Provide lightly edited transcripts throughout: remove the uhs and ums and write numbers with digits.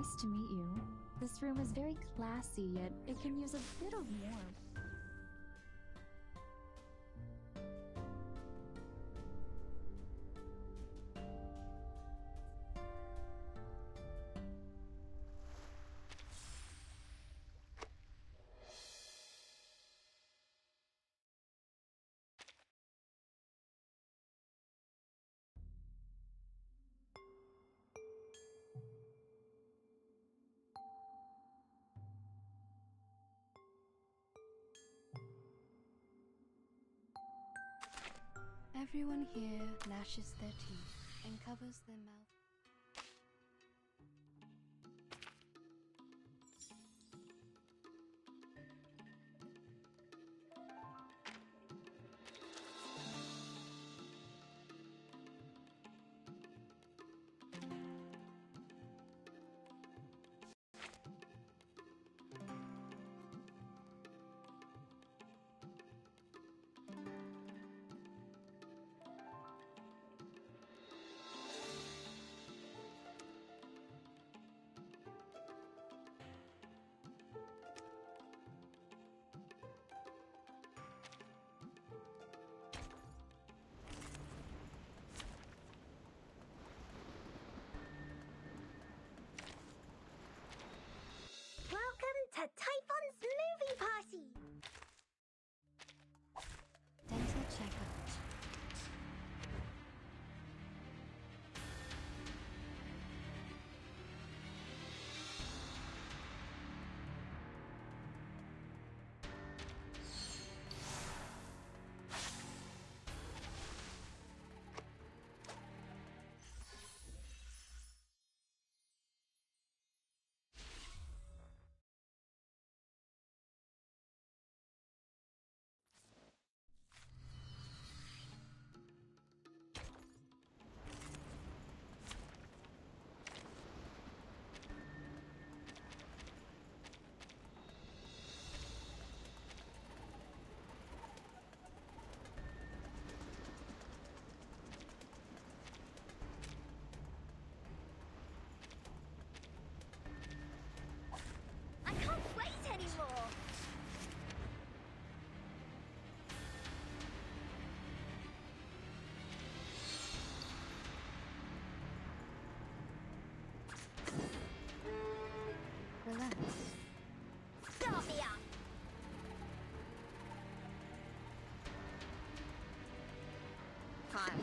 Nice to meet you. This room is very classy, yet it can use a bit of warmth. Everyone here gnashes their teeth and covers their mouth. Welcome to Typhon's movie party! Dental checkup. I can't wait anymore! Relax. Start me up! Time.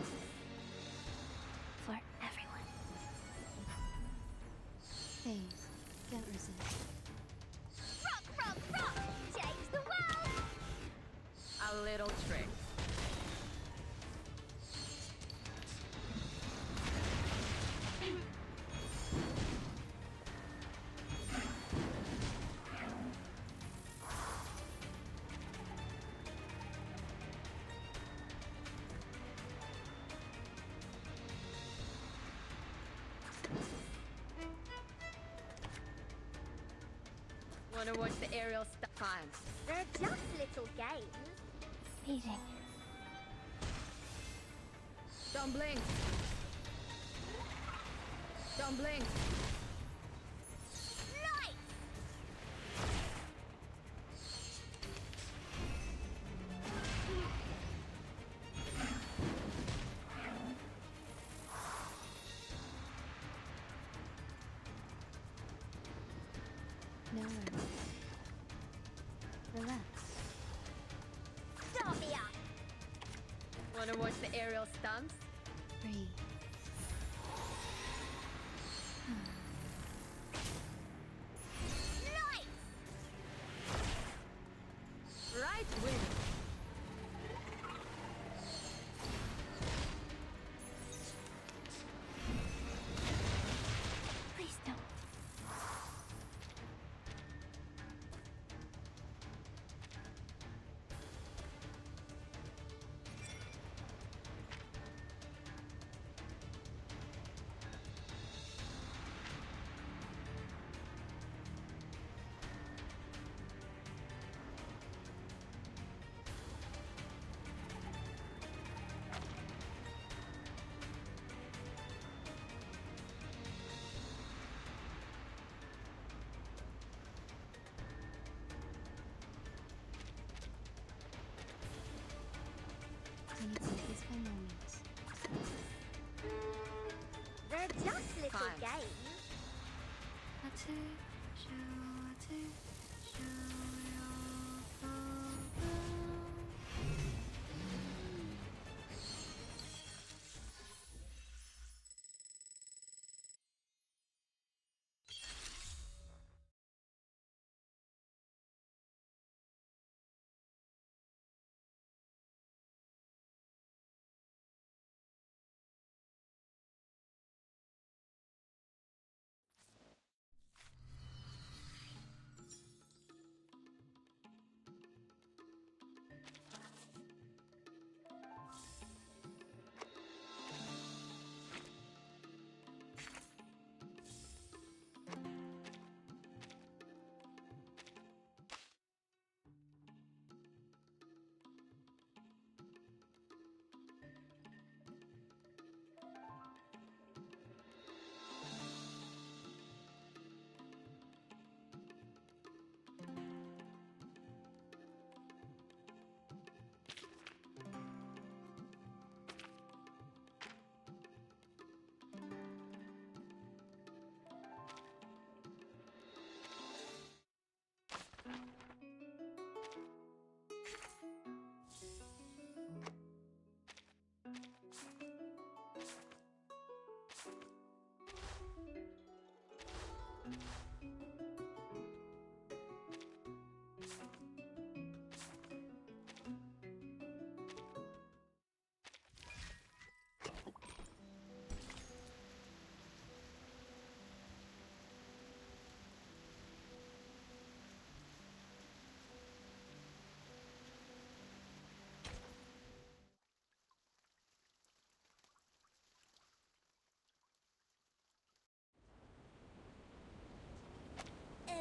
For everyone. Hey, can't resist. Rock, rock, rock! Change the world! A little trick. Wanna watch the aerial time? They're just little games. Meeting. Don't blink. Don't blink. Light! No worries. Relax. Start me up! Wanna watch the aerial stunts? Breathe. Light! Right wing. Please don't. game.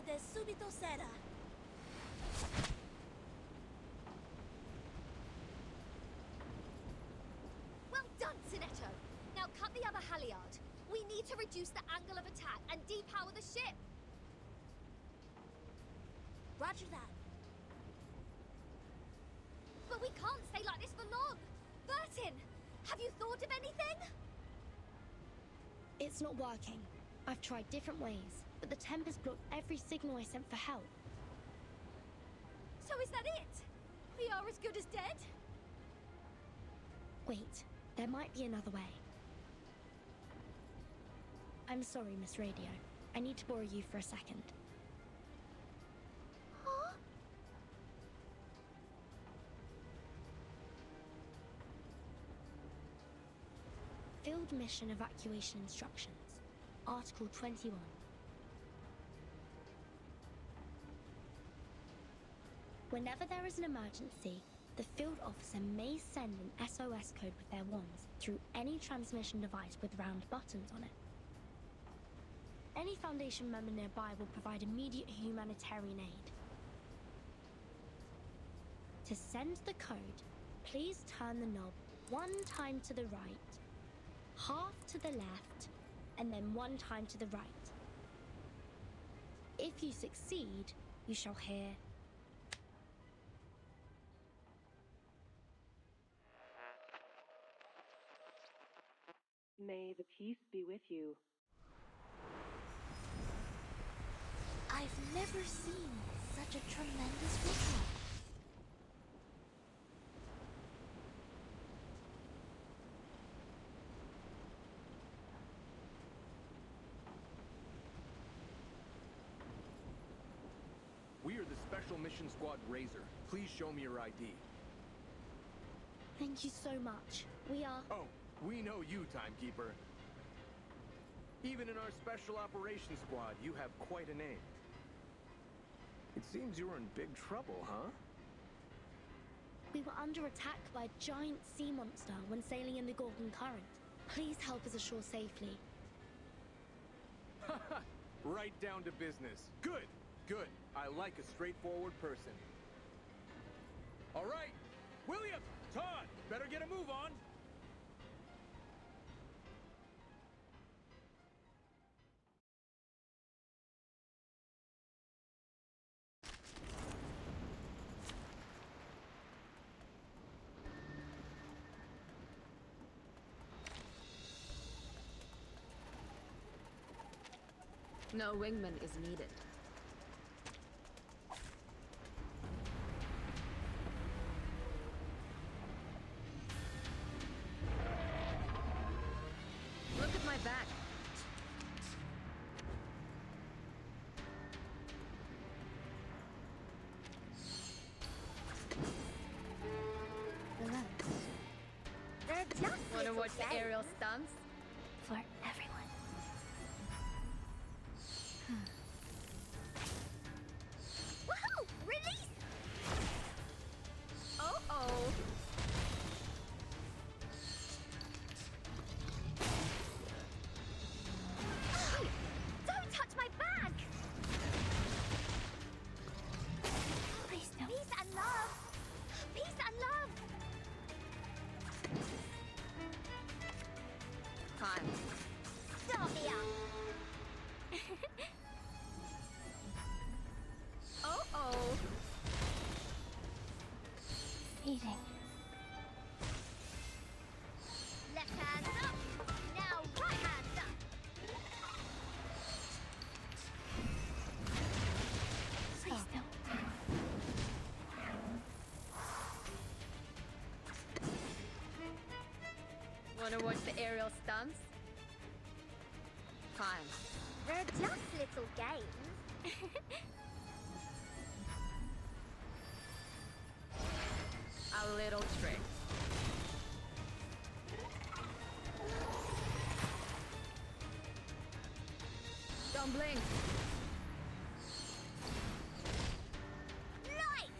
De subito sera. Well done, Sinetto. Now cut the other halyard. We need to reduce the angle of attack and depower the ship. Roger that. But we can't stay like this for long. Bertin, have you thought of anything? It's not working. I've tried different ways, but the Tempest blocked every signal I sent for help. So is that it? We are as good as dead? Wait, there might be another way. I'm sorry, Miss Radio. I need to borrow you for a second. Huh? Field Mission Evacuation Instructions. Article 21. Whenever there is an emergency, the field officer may send an SOS code with their wands through any transmission device with round buttons on it. Any Foundation member nearby will provide immediate humanitarian aid. To send the code, please turn the knob 1 time to the right, half to the left, and then 1 time to the right. If you succeed, you shall hear... May the peace be with you. I've never seen such a tremendous ritual. We are the Special Mission Squad Razor. Please show me your ID. Thank you so much. We are... Oh, we know you, Timekeeper. Even in our Special Operations Squad, you have quite a name. It seems you're in big trouble, huh? We were under attack by a giant sea monster when sailing in the Gorgon Current. Please help us ashore safely. Haha! Right down to business. Good, good. I like a straightforward person. All right, William, Todd, better get a move on. No wingman is needed. Look at my back. Relax. They're just Wanna little watch the games. aerial stunts? For everyone. Woohoo! Release! Oh. Hey, don't touch my bag! Please don't. Peace and love! Peace and love! Time. Start me up! Oh. Eating. Left hand up! Now right hand up! Please don't. Wanna watch the aerial stunts? Time. They're just little games. A little trick. Don't blink. Nice!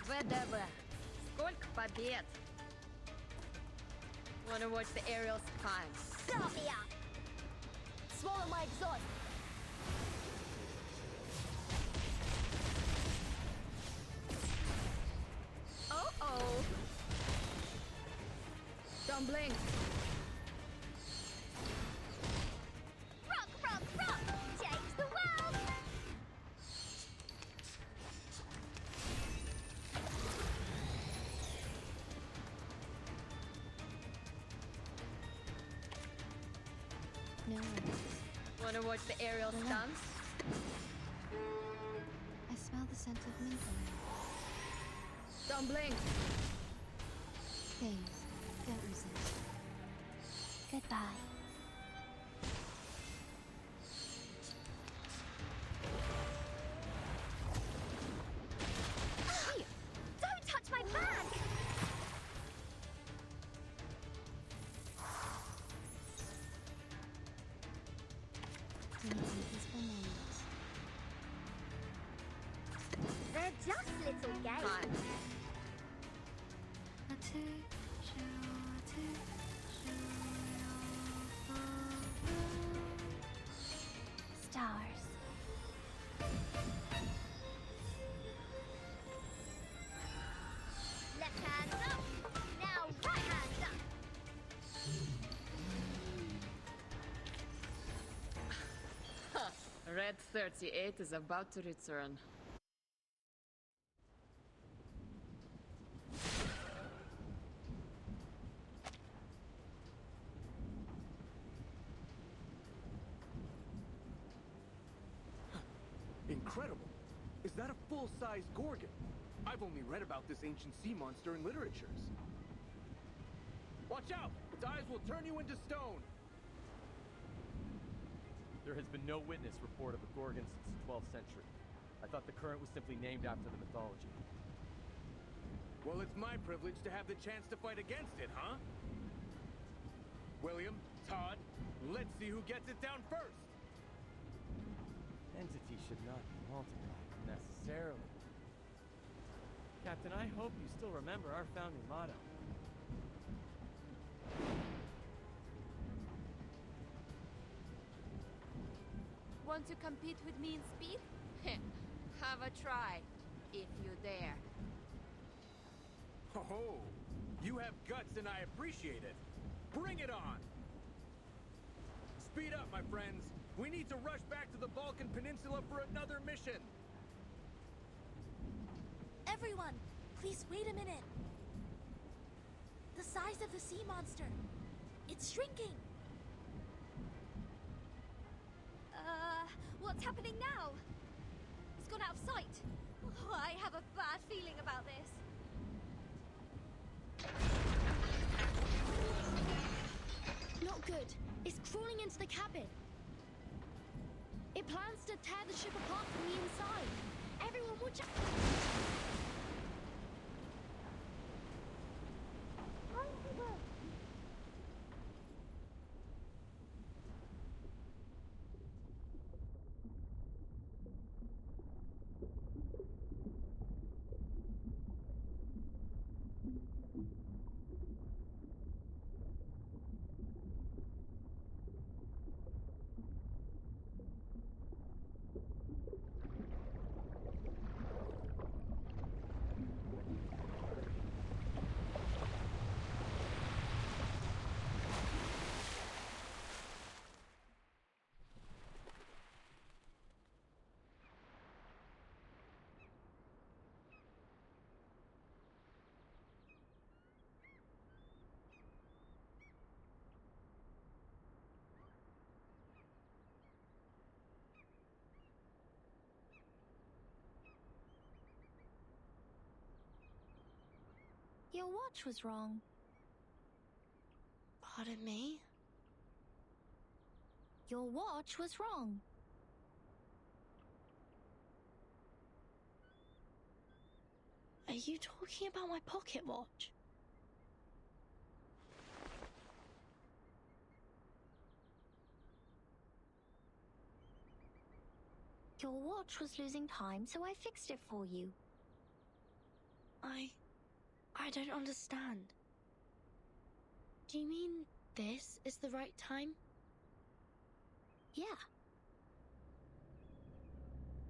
ВДВ. Сколько побед? Wanna watch the aerial stunts? Start me up! Swallow my exhaust! Oh. Don't blink. Rock, rock, rock! Change the world! No worries. Wanna watch the aerial stunts? I smell the scent of mint around. Don't blink. Please, don't resist. Goodbye. Hey! Don't touch my bag! We need some peaceful moments. They're just little games. Time. Stars. Left hand up! Now right hand up! Red 38 is about to return. Incredible. Is that a full-size Gorgon? I've only read about this ancient sea monster in literatures. Watch out! Its eyes will turn you into stone! There has been no witness report of a Gorgon since the 12th century. I thought the current was simply named after the mythology. Well, it's my privilege to have the chance to fight against it, huh? William, Todd. Let's see who gets it down first. Entity should not be multiplied necessarily. Captain, I hope you still remember our founding motto. Want to compete with me in speed? Have a try, if you dare. Oh, you have guts and I appreciate it. Bring it on! Speed up, my friends. We need to rush back to the Balkan Peninsula for another mission. Everyone, please wait a minute. The size of the sea monster. It's shrinking. What's happening now? It's gone out of sight. Oh, I have a bad feeling about this. Not good. It's crawling into the cabin. It plans to tear the ship apart from the inside. Everyone watch out! Your watch was wrong. Pardon me? Your watch was wrong. Are you talking about my pocket watch? Your watch was losing time, so I fixed it for you. I don't understand. Do you mean this is the right time? Yeah.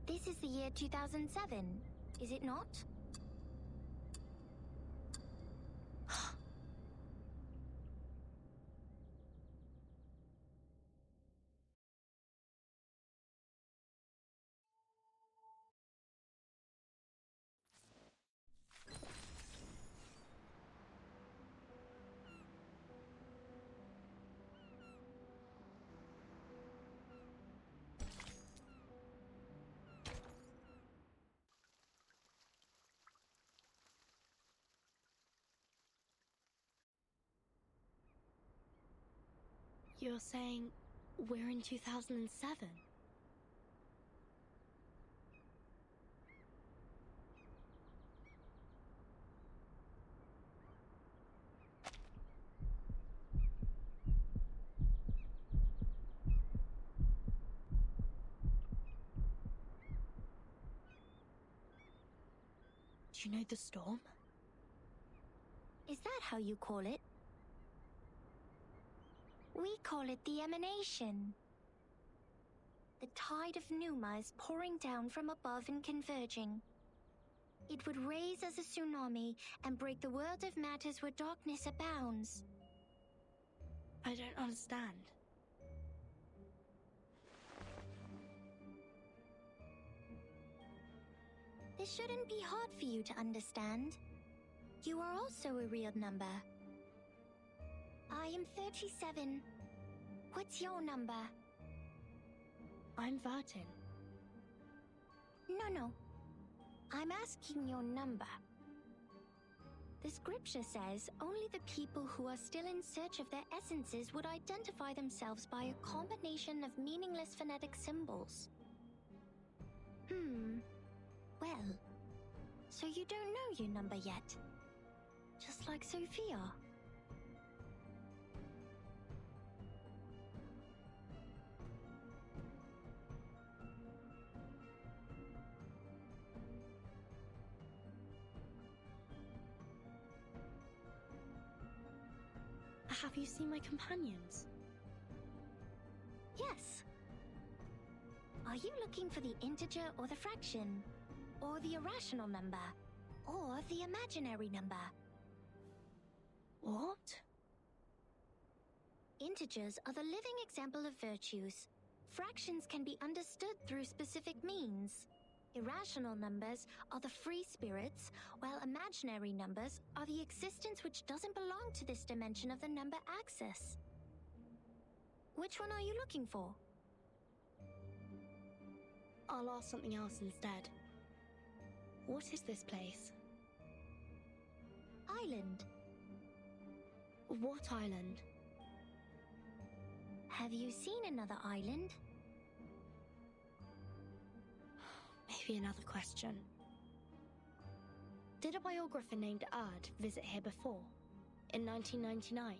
This is the year 2007, is it not? You're saying we're in 2007? Do you know the storm? Is that how you call it? We call it the emanation. The tide of Numa is pouring down from above and converging. It would raise as a tsunami and break the world of matters where darkness abounds. I don't understand. This shouldn't be hard for you to understand. You are also a real number. I am 37. What's your number? I'm Vertin. No. I'm asking your number. The scripture says only the people who are still in search of their essences would identify themselves by a combination of meaningless phonetic symbols. Well, so you don't know your number yet. Just like Sophia. Have you seen my companions? Yes. Are you looking for the integer or the fraction? Or the irrational number? Or the imaginary number? What? Integers are the living example of virtues. Fractions can be understood through specific means. Irrational numbers are the free spirits, while imaginary numbers are the existence which doesn't belong to this dimension of the number axis. Which one are you looking for? I'll ask something else instead. What is this place? Island. What island? Have you seen another island? Maybe another question. Did a biographer named Erd visit here before? In 1999?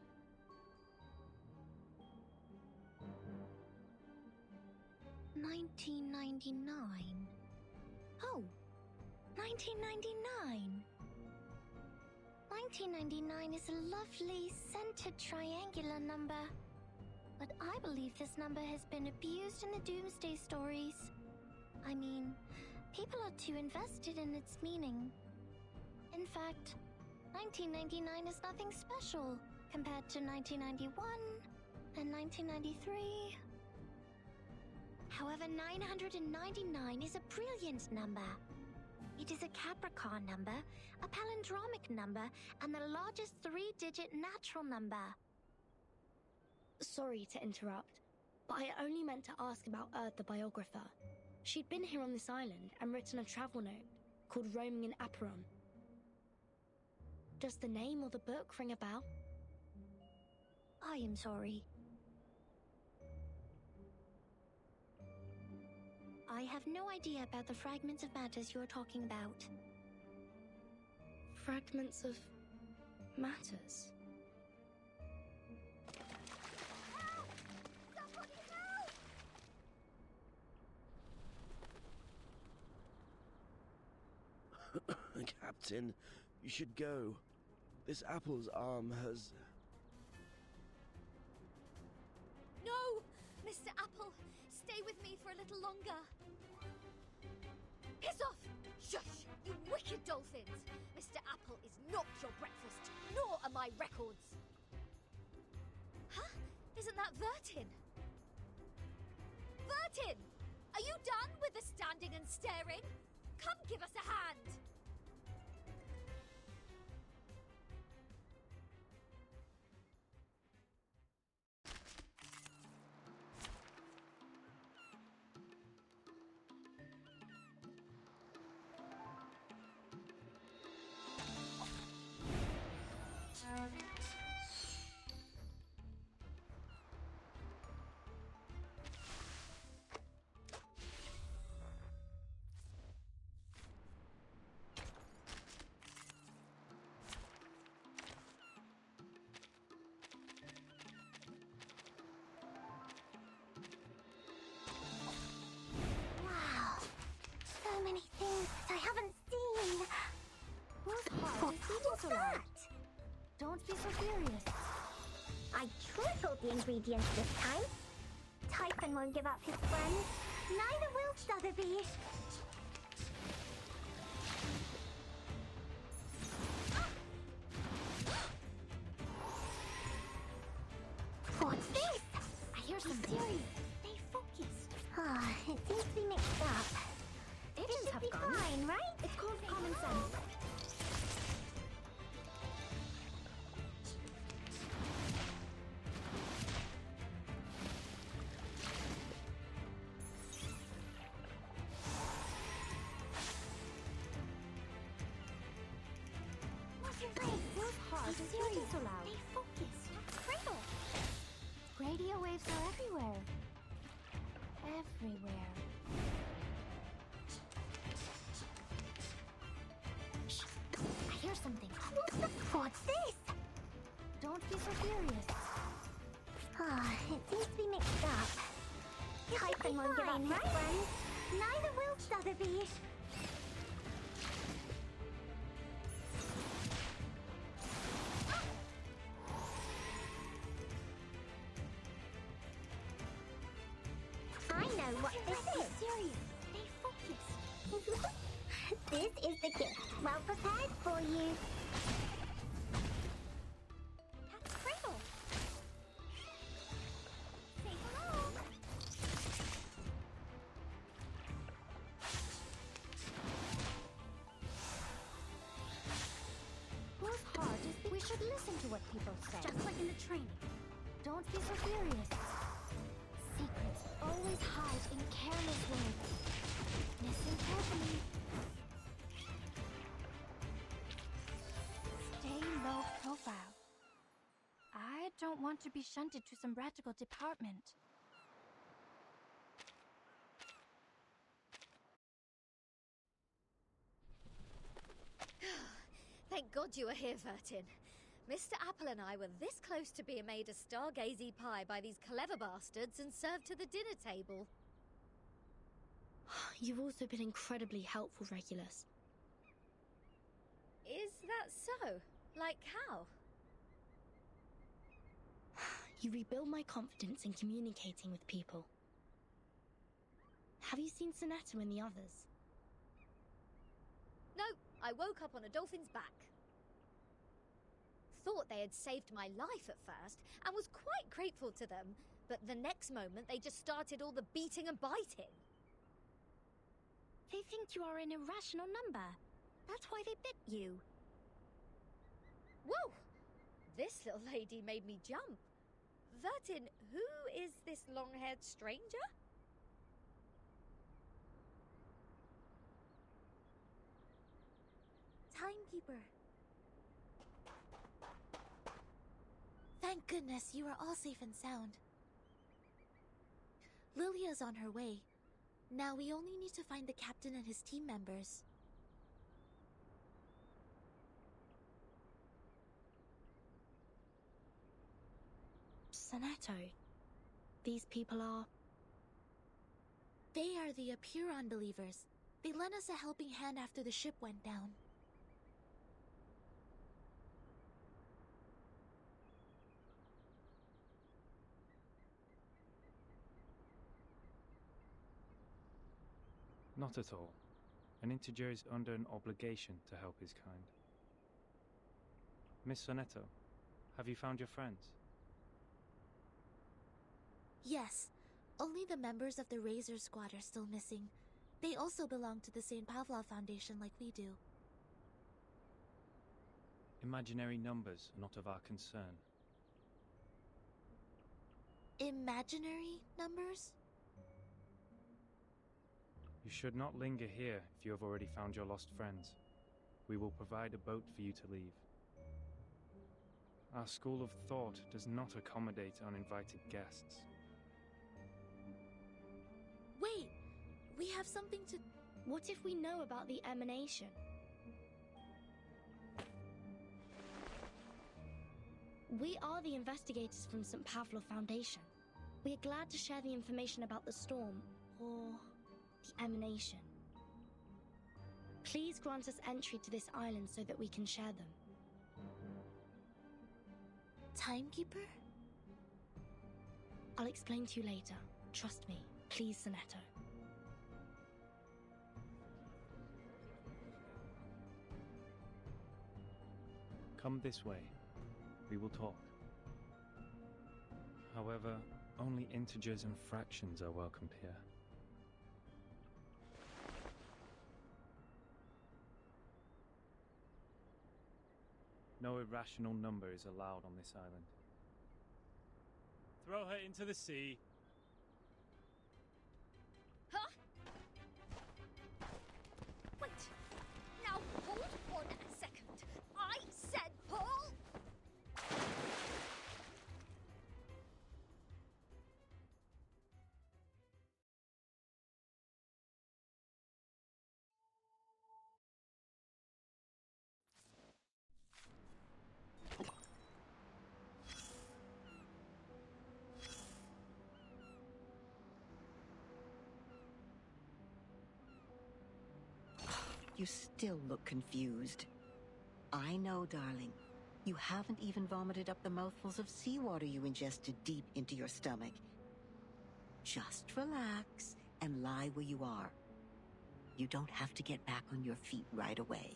$1999. Oh, 1999. 1999 is a lovely centered triangular number. But I believe this number has been abused in the Doomsday stories. I mean, people are too invested in its meaning. In fact, 1999 is nothing special compared to 1991 and 1993. However, 999 is a brilliant number. It is a Capricorn number, a palindromic number, and the largest three-digit natural number. Sorry to interrupt, but I only meant to ask about Erd the biographer. She'd been here on this island and written a travel note called Roaming in Aperon. Does the name or the book ring a bell? I am sorry. I have no idea about the fragments of matters you are talking about. Fragments of matters? Captain, you should go. This apple's arm has... No! Mr. Apple, stay with me for a little longer. Piss off! Shush! You wicked dolphins! Mr. Apple is not your breakfast, nor are my records. Huh? Isn't that Vertin? Vertin! Are you done with the standing and staring? Come give us a hand! Wow. So many things that I haven't seen. What's that? Don't be so furious. I tripled the ingredients this time. Typhon won't give up his friends. Neither will Sotheby. What's this? I hear Be something. serious. Stay focused. It seems to be mixed up. It Should have be gone. fine, right? It's called common sense. What's your face? Feels hard. Be It's serious. not so loud. Stay focused. Cradle. Radio waves are everywhere. Everywhere. I hear something. What's this? Don't be so furious. It seems to be mixed up. Typhon won't give up his friends. Neither will Sotheby. This is the gift, well prepared for you. Cat's cradle. Say hello. Whose heart is we should listen to what people say. Just like in the training. Don't be so furious. Secrets always hide in careless words. Listen carefully. Stay low profile. I don't want to be shunted to some radical department. Thank God you were here, Vertin. Mr. Apple and I were this close to being made a stargazy pie by these clever bastards and served to the dinner table. You've also been incredibly helpful, Regulus. Is that so? Like how? You rebuild my confidence in communicating with people. Have you seen Sonetta and the others? No, I woke up on a dolphin's back. Thought they had saved my life at first, and was quite grateful to them, but the next moment they just started all the beating and biting. They think you are an irrational number. That's why they bit you. Whoa! This little lady made me jump. Vertin, who is this long-haired stranger? Timekeeper. Thank goodness you are all safe and sound. Lilia's on her way. Now we only need to find the captain and his team members. Sonetto, these people are... They are the Apuron believers. They lent us a helping hand after the ship went down. Not at all. An integer is under an obligation to help his kind. Miss Sonetto, have you found your friends? Yes, only the members of the Razor Squad are still missing. They also belong to the St. Pavlov Foundation like we do. Imaginary numbers are not of our concern. Imaginary numbers? You should not linger here if you have already found your lost friends. We will provide a boat for you to leave. Our school of thought does not accommodate uninvited guests. Wait! We have something to... What if we know about the emanation? We are the investigators from St. Pavlov Foundation. We are glad to share the information about the storm, or the emanation. Please grant us entry to this island so that we can share them. Timekeeper? I'll explain to you later. Trust me. Please, Sonetto. Come this way. We will talk. However, only integers and fractions are welcomed here. No irrational number is allowed on this island. Throw her into the sea. Huh? Wait! Now hold on a second. I said pull! You still look confused. I know, darling. You haven't even vomited up the mouthfuls of seawater you ingested deep into your stomach. Just relax and lie where you are. You don't have to get back on your feet right away.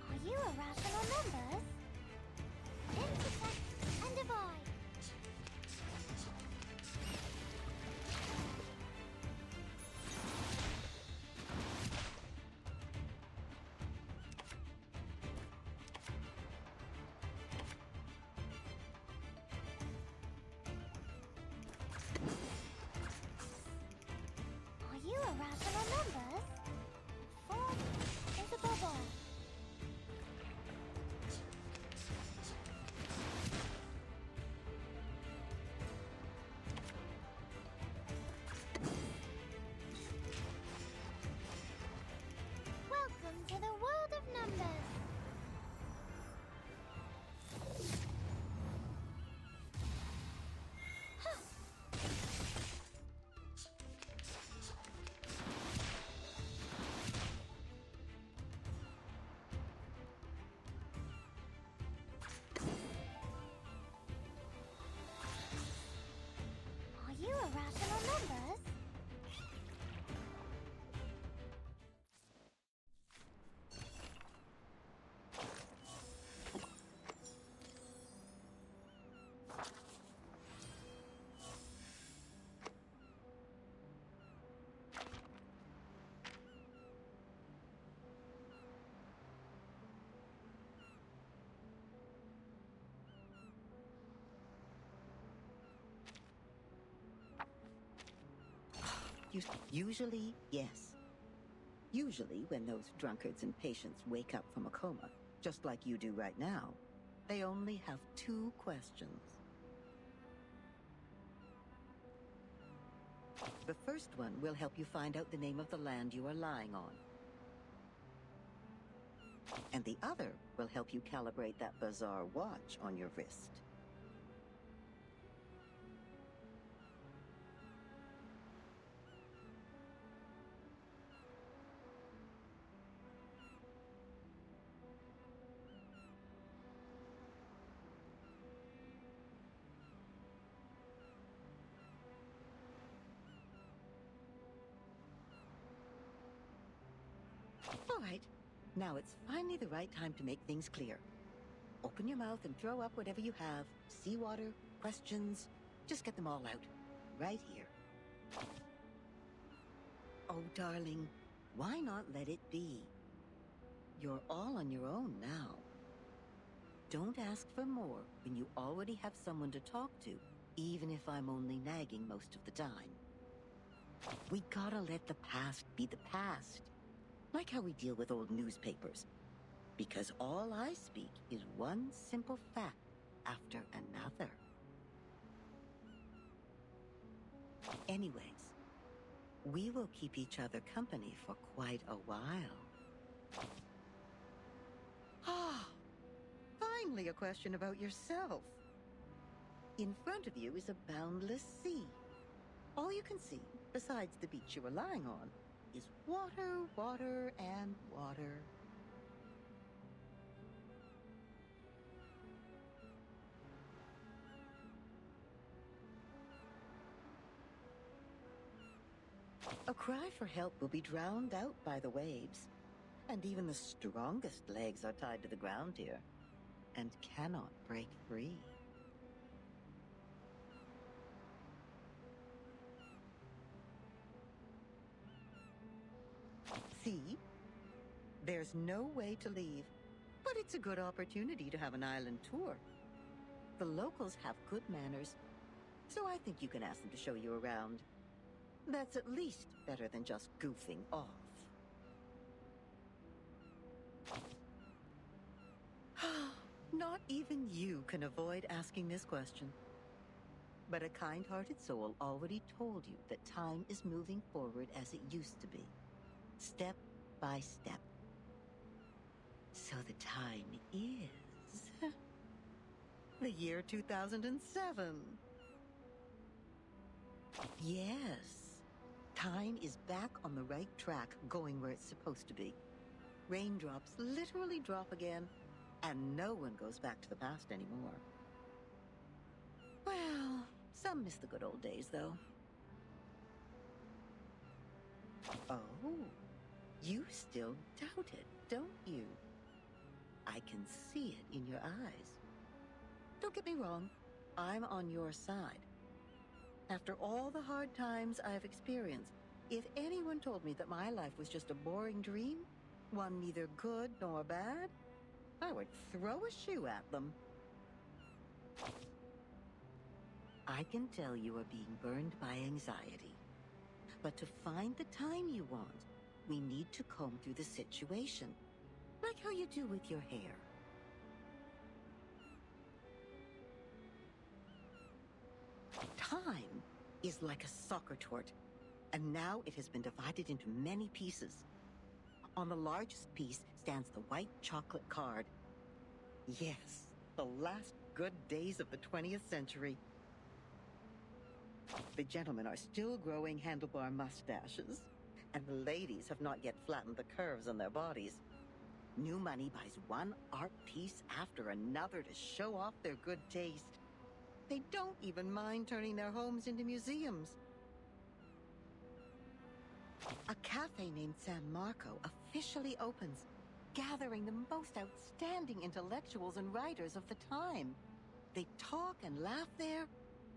Are you irrational numbers? Intersect and divide. Are you irrational numbers? Form is above all. Welcome to the world of numbers. Are you irrational numbers? Usually, yes. Usually, when those drunkards and patients wake up from a coma, just like you do right now, they only have 2 questions. The first one will help you find out the name of the land you are lying on. And the other will help you calibrate that bizarre watch on your wrist. All right. Now it's finally the right time to make things clear. Open your mouth and throw up whatever you have. Seawater, questions. Just get them all out. Right here. Oh, darling, why not let it be? You're all on your own now. Don't ask for more when you already have someone to talk to, even if I'm only nagging most of the time. We gotta let the past be the past. Like how we deal with old newspapers. Because all I speak is one simple fact after another. Anyways, we will keep each other company for quite a while. Ah, finally a question about yourself. In front of you is a boundless sea. All you can see, besides the beach you are lying on, is water, water, and water. A cry for help will be drowned out by the waves, and even the strongest legs are tied to the ground here, and cannot break free. See? There's no way to leave, but it's a good opportunity to have an island tour. The locals have good manners, so I think you can ask them to show you around. That's at least better than just goofing off. Not even you can avoid asking this question. But a kind-hearted soul already told you that time is moving forward as it used to be, step by step. So the time is the year 2007. Yes, time is back on the right track, going where it's supposed to be. Raindrops literally drop again, and no one goes back to the past anymore. Well, some miss the good old days, though. Oh, you still doubt it, don't you? I can see it in your eyes. Don't get me wrong, I'm on your side. After all the hard times I've experienced, if anyone told me that my life was just a boring dream, one neither good nor bad, I would throw a shoe at them. I can tell you are being burned by anxiety. But to find the time you want, we need to comb through the situation, like how you do with your hair. Time is like a soccer court, and now it has been divided into many pieces. On the largest piece stands the white chocolate card. Yes, the last good days of the 20th century. The gentlemen are still growing handlebar mustaches, and the ladies have not yet flattened the curves on their bodies. New money buys one art piece after another to show off their good taste. They don't even mind turning their homes into museums. A cafe named San Marco officially opens, gathering the most outstanding intellectuals and writers of the time. They talk and laugh there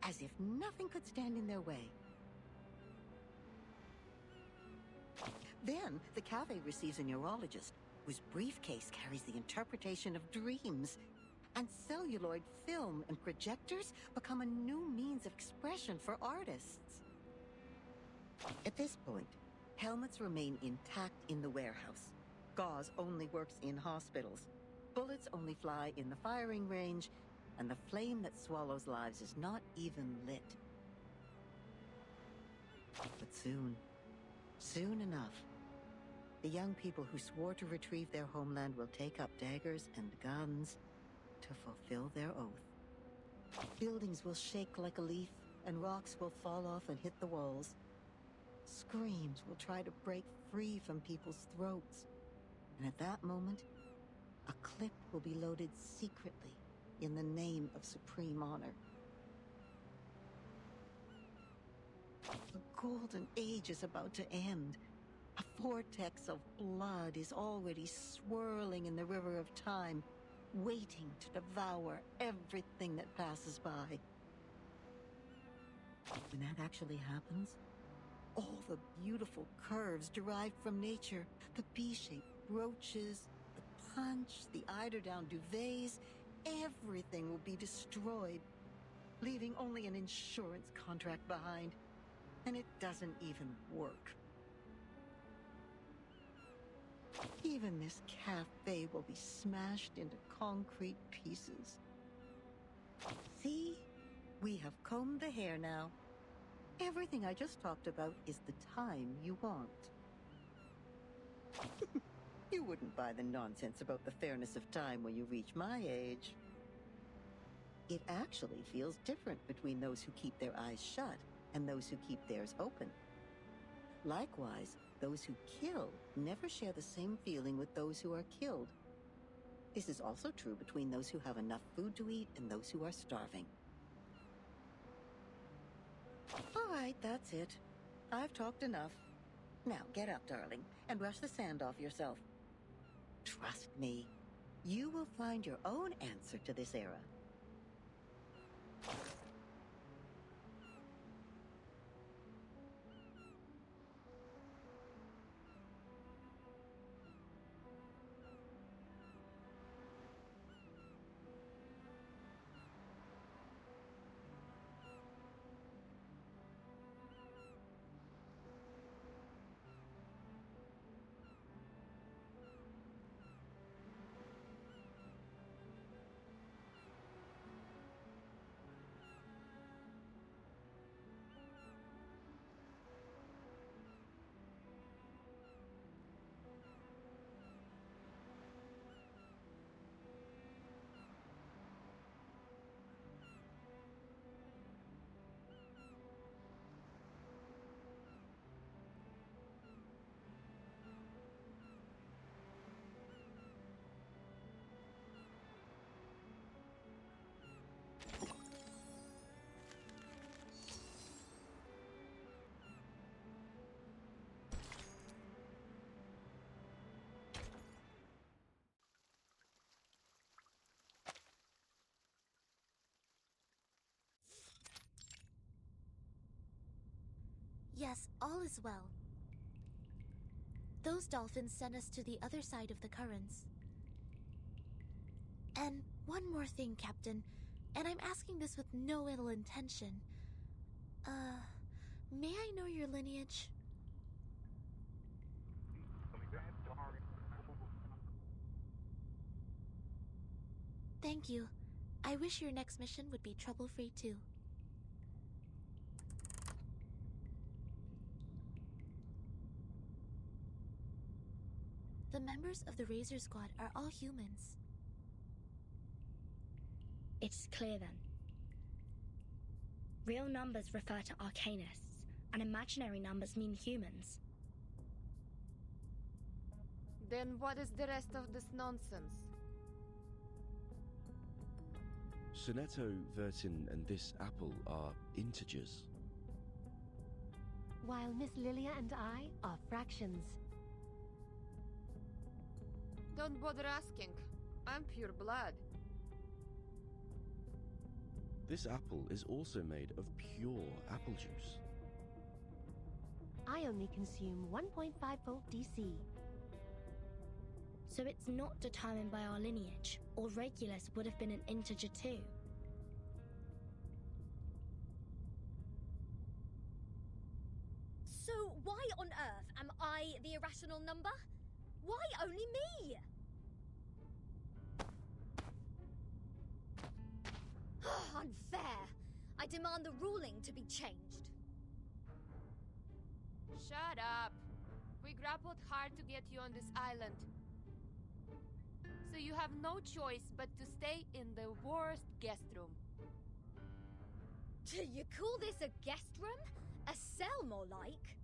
as if nothing could stand in their way. Then, the cafe receives a neurologist whose briefcase carries the interpretation of dreams. And celluloid film and projectors become a new means of expression for artists. At this point, helmets remain intact in the warehouse. Gauze only works in hospitals. Bullets only fly in the firing range, and the flame that swallows lives is not even lit. But soon enough, the young people who swore to retrieve their homeland will take up daggers and guns to fulfill their oath. Buildings will shake like a leaf, and rocks will fall off and hit the walls. Screams will try to break free from people's throats. And at that moment, a clip will be loaded secretly in the name of supreme honor. The golden age is about to end. A vortex of blood is already swirling in the river of time, waiting to devour everything that passes by. When that actually happens, all the beautiful curves derived from nature, the bee-shaped brooches, the punch, the eiderdown duvets, everything will be destroyed, leaving only an insurance contract behind. And it doesn't even work. Even this cafe will be smashed into concrete pieces. See? We have combed the hair now. Everything I just talked about is the time you want. You wouldn't buy the nonsense about the fairness of time when you reach my age. It actually feels different between those who keep their eyes shut and those who keep theirs open. Likewise, those who kill never share the same feeling with those who are killed. This is also true between those who have enough food to eat and those who are starving. All right, that's it. I've talked enough. Now get up, darling, and brush the sand off yourself. Trust me, you will find your own answer to this era. Yes, all is well. Those dolphins sent us to the other side of the currents. And one more thing, Captain, and I'm asking this with no ill intention. May I know your lineage? Thank you. I wish your next mission would be trouble-free too. The members of the Razor Squad are all humans. It's clear then. Real numbers refer to arcanists, and imaginary numbers mean humans. Then what is the rest of this nonsense? Sonetto, Vertin, and this apple are integers. While Miss Lilia and I are fractions. Don't bother asking. I'm pure blood. This apple is also made of pure apple juice. I only consume 1.5 volt DC. So it's not determined by our lineage, or Regulus would have been an integer too. So why on earth am I the irrational number? Why only me? Unfair. I demand the ruling to be changed. Shut up. We grappled hard to get you on this island. So you have no choice but to stay in the worst guest room. Do you call this a guest room? A cell, more like?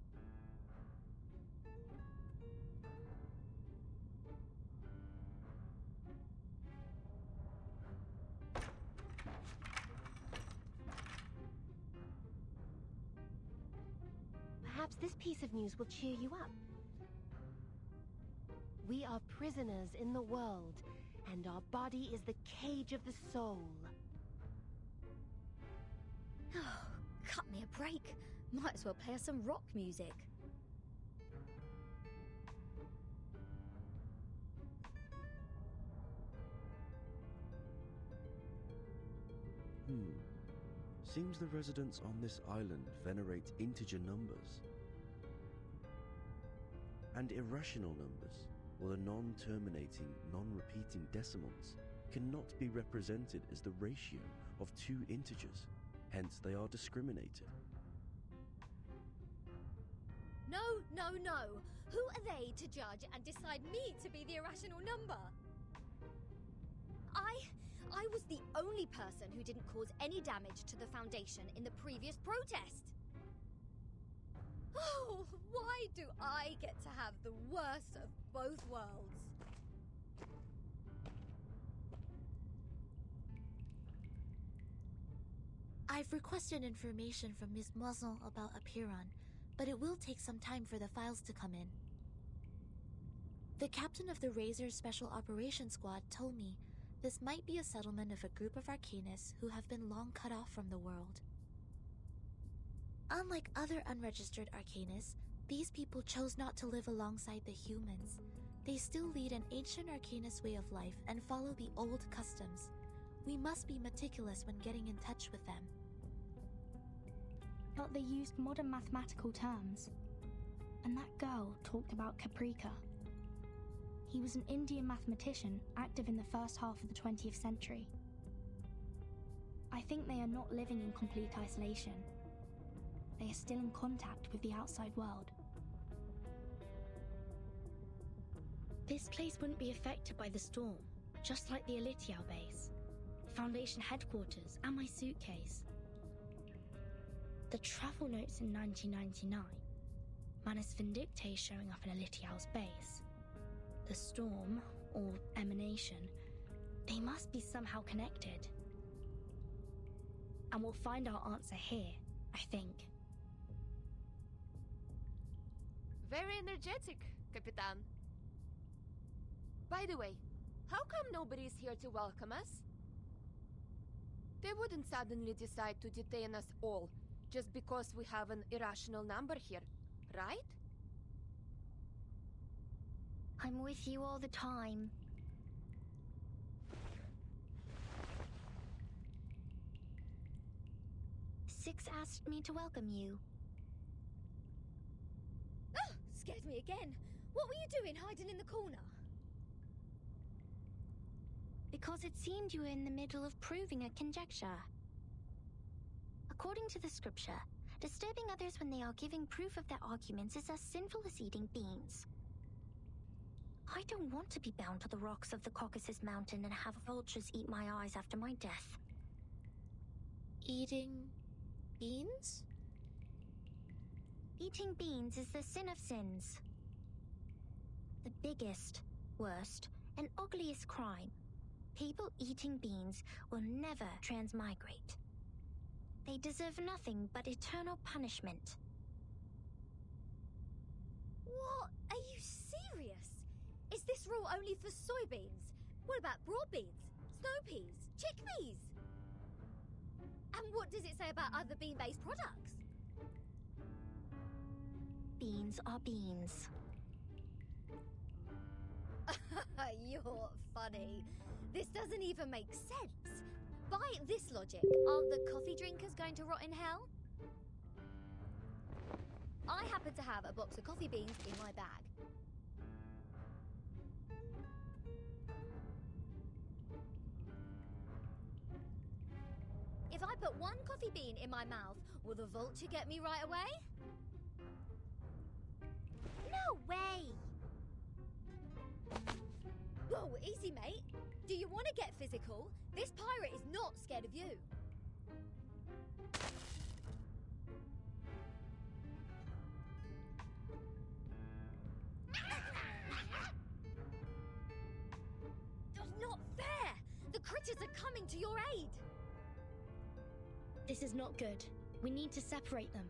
Perhaps this piece of news will cheer you up. We are prisoners in the world, and our body is the cage of the soul. Oh, cut me a break. Might as well play us some rock music. Seems the residents on this island venerate integer numbers. And irrational numbers, or the non-terminating, non-repeating decimals, cannot be represented as the ratio of two integers, hence they are discriminated. No, no, no. Who are they to judge and decide me to be the irrational number? I was the only person who didn't cause any damage to the Foundation in the previous protest. Oh, why do I get to have the worst of both worlds? I've requested information from Miss Moisson about Apiron, but it will take some time for the files to come in. The captain of the Razor's Special Operations Squad told me this might be a settlement of a group of Arcanists who have been long cut off from the world. Unlike other unregistered Arcanists, these people chose not to live alongside the humans. They still lead an ancient Arcanist way of life and follow the old customs. We must be meticulous when getting in touch with them. But they used modern mathematical terms. And that girl talked about Caprica. He was an Indian mathematician active in the first half of the 20th century. I think they are not living in complete isolation. They are still in contact with the outside world. This place wouldn't be affected by the storm, just like the Elitiao base, Foundation headquarters, and my suitcase. The travel notes in 1999, Manus Vindictae showing up in Elitiao's base. The storm, or emanation, they must be somehow connected. And we'll find our answer here, I think. Very energetic, Capitan. By the way, how come nobody's here to welcome us? They wouldn't suddenly decide to detain us all just because we have an irrational number here, right? I'm with you all the time. Six asked me to welcome you. Oh, scared me again. What were you doing hiding in the corner? Because it seemed you were in the middle of proving a conjecture. According to the scripture, disturbing others when they are giving proof of their arguments is as sinful as eating beans. I don't want to be bound to the rocks of the Caucasus Mountain and have vultures eat my eyes after my death. Eating beans? Eating beans is the sin of sins. The biggest, worst, and ugliest crime. People eating beans will never transmigrate. They deserve nothing but eternal punishment. What? Are you serious? Is this rule only for soybeans? What about broad beans, snow peas, chickpeas? And what does it say about other bean-based products? Beans are beans. You're funny. This doesn't even make sense. By this logic, aren't the coffee drinkers going to rot in hell? I happen to have a box of coffee beans in my bag. If I put one coffee bean in my mouth, will the vulture get me right away? No way! Whoa, easy, mate. Do you want to get physical? This pirate is not scared of you. That's not fair! The critters are coming to your aid! This is not good. We need to separate them.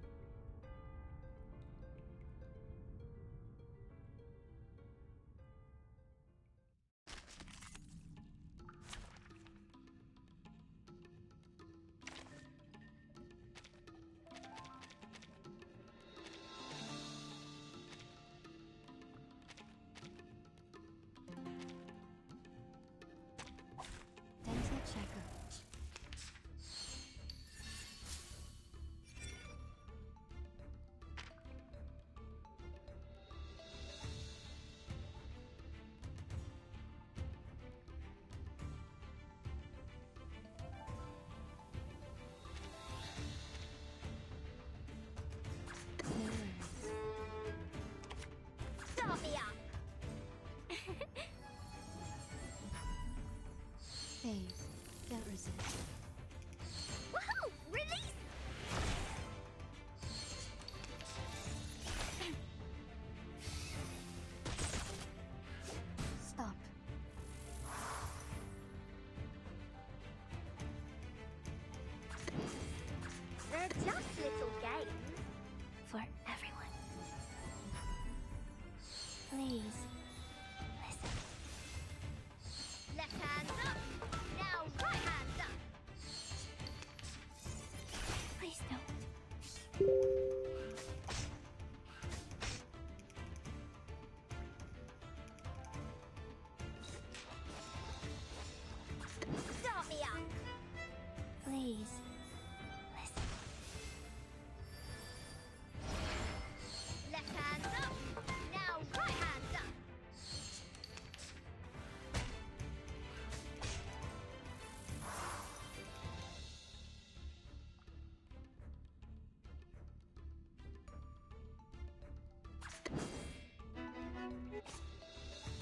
Dental checker. Start me up! Phase. Can't resist. Woohoo! Release! Stop. They're just little games. For everyone. Please, listen. Left hand up. Now right hand up. Please don't. Start me up. Please, listen. Left hand up. Now right hand up.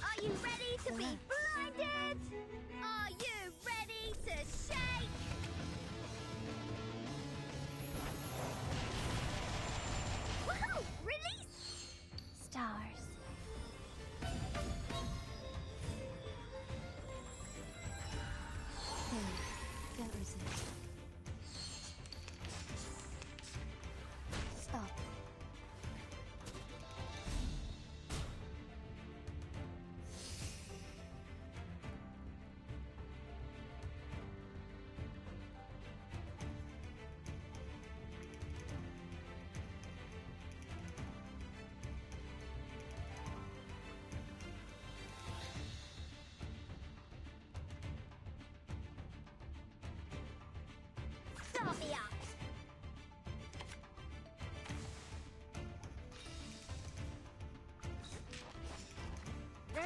Are you ready to be blinded? Are you ready to shake? Woohoo! Release! Stars. Phase. Can't resist. Stop.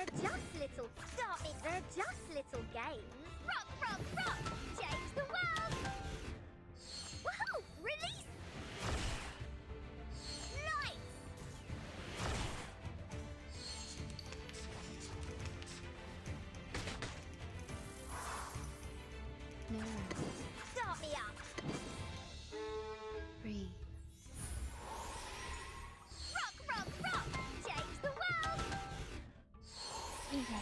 They're just little... Stop it! They're just little games. Rock, rock, rock! Change the world! Woohoo! Release! Lights! No. Start me up! Breathe. Rock, rock, rock! Change the world! Easy.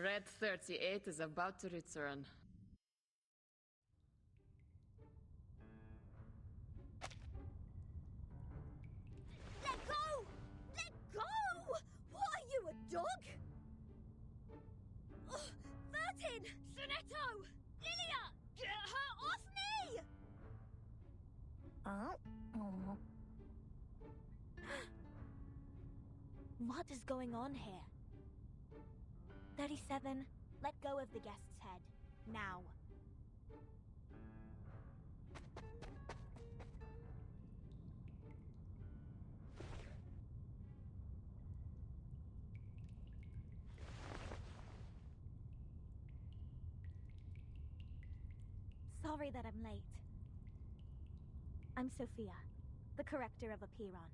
Red 38 is about to return. Let go! Let go! What are you, a dog? Oh, 13! Sonetto! Lilia! Get her off me! Oh. What is going on here? 37, let go of the guest's head. Now. Sorry that I'm late. I'm Sophia, the corrector of Apiron.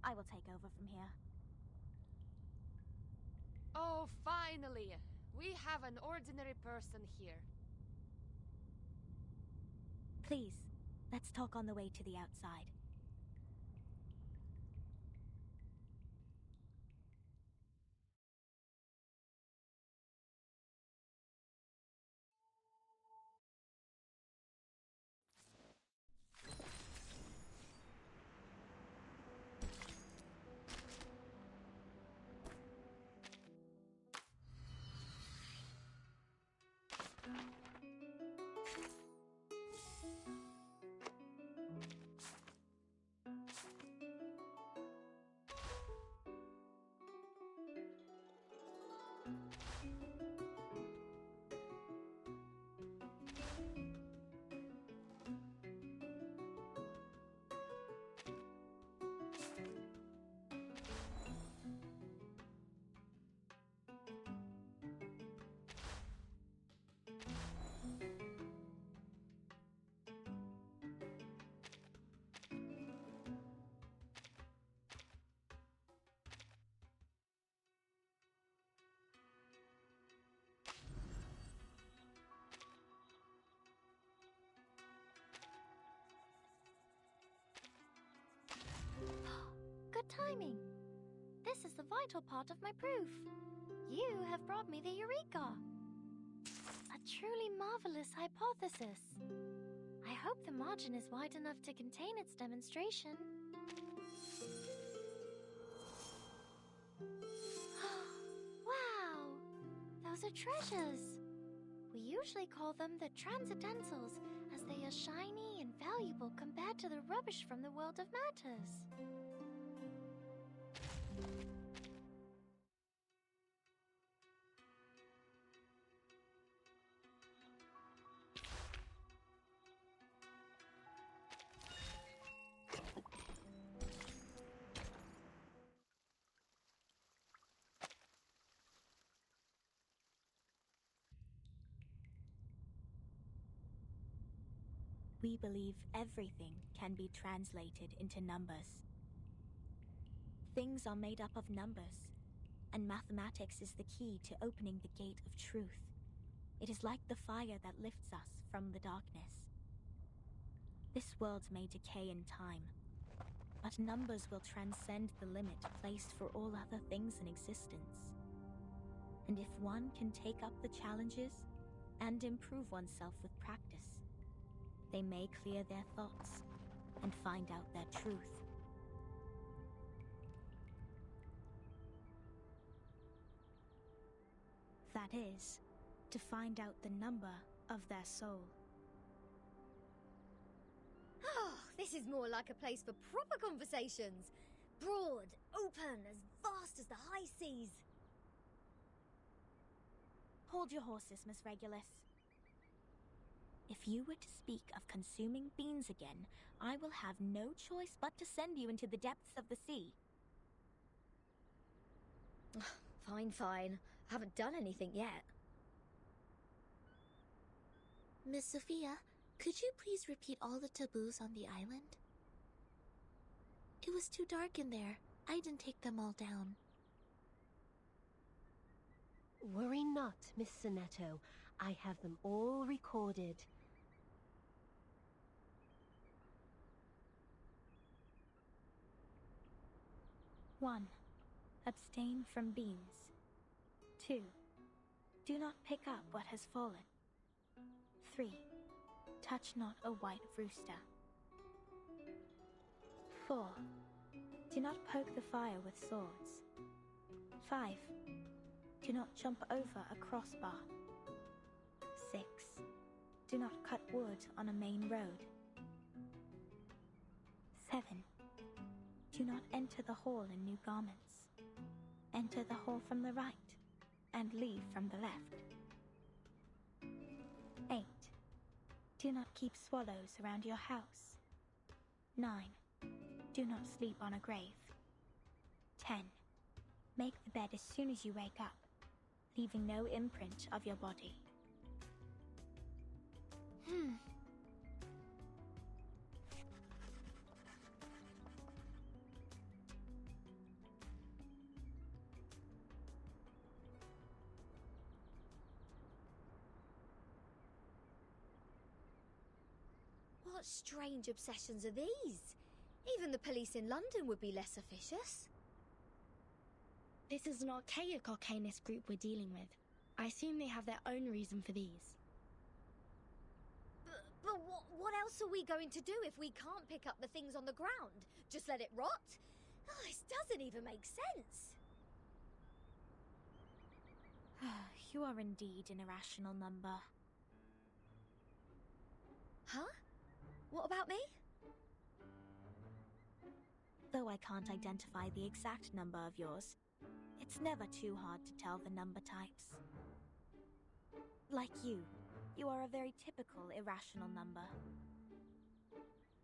I will take over from here. Oh, finally! We have an ordinary person here. Please, let's talk on the way to the outside. Good timing. This is the vital part of my proof. You have brought me the Eureka. A truly marvelous hypothesis. I hope the margin is wide enough to contain its demonstration. Wow! Those are treasures. We usually call them the transcendentals, as they are shiny and valuable compared to the rubbish from the world of matters. We believe everything can be translated into numbers. Things are made up of numbers, and mathematics is the key to opening the gate of truth. It is like the fire that lifts us from the darkness. This world may decay in time, but numbers will transcend the limit placed for all other things in existence. And if one can take up the challenges and improve oneself with practice, they may clear their thoughts and find out their truth. That is, to find out the number of their soul. Oh, this is more like a place for proper conversations. Broad, open, as vast as the high seas. Hold your horses, Miss Regulus. If you were to speak of consuming beans again, I will have no choice but to send you into the depths of the sea. Fine, fine. Haven't done anything yet. Miss Sophia, could you please repeat all the taboos on the island? It was too dark in there. I didn't take them all down. Worry not, Miss Sonetto. I have them all recorded. One, abstain from beans. 2, do not pick up what has fallen. 3, touch not a white rooster. 4, do not poke the fire with swords. 5, do not jump over a crossbar. 6, do not cut wood on a main road. 7, do not enter the hall in new garments. Enter the hall from the right, and leave from the left. 8, do not keep swallows around your house. 9, do not sleep on a grave. 10, make the bed as soon as you wake up, leaving no imprint of your body. What strange obsessions are these? Even the police in London would be less officious. This is an archaic arcanist group we're dealing with. I assume they have their own reason for these. But what else are we going to do if we can't pick up the things on the ground? Just let it rot? Oh, this doesn't even make sense. You are indeed an irrational number. Huh? What about me? Though I can't identify the exact number of yours, it's never too hard to tell the number types. Like you are a very typical irrational number.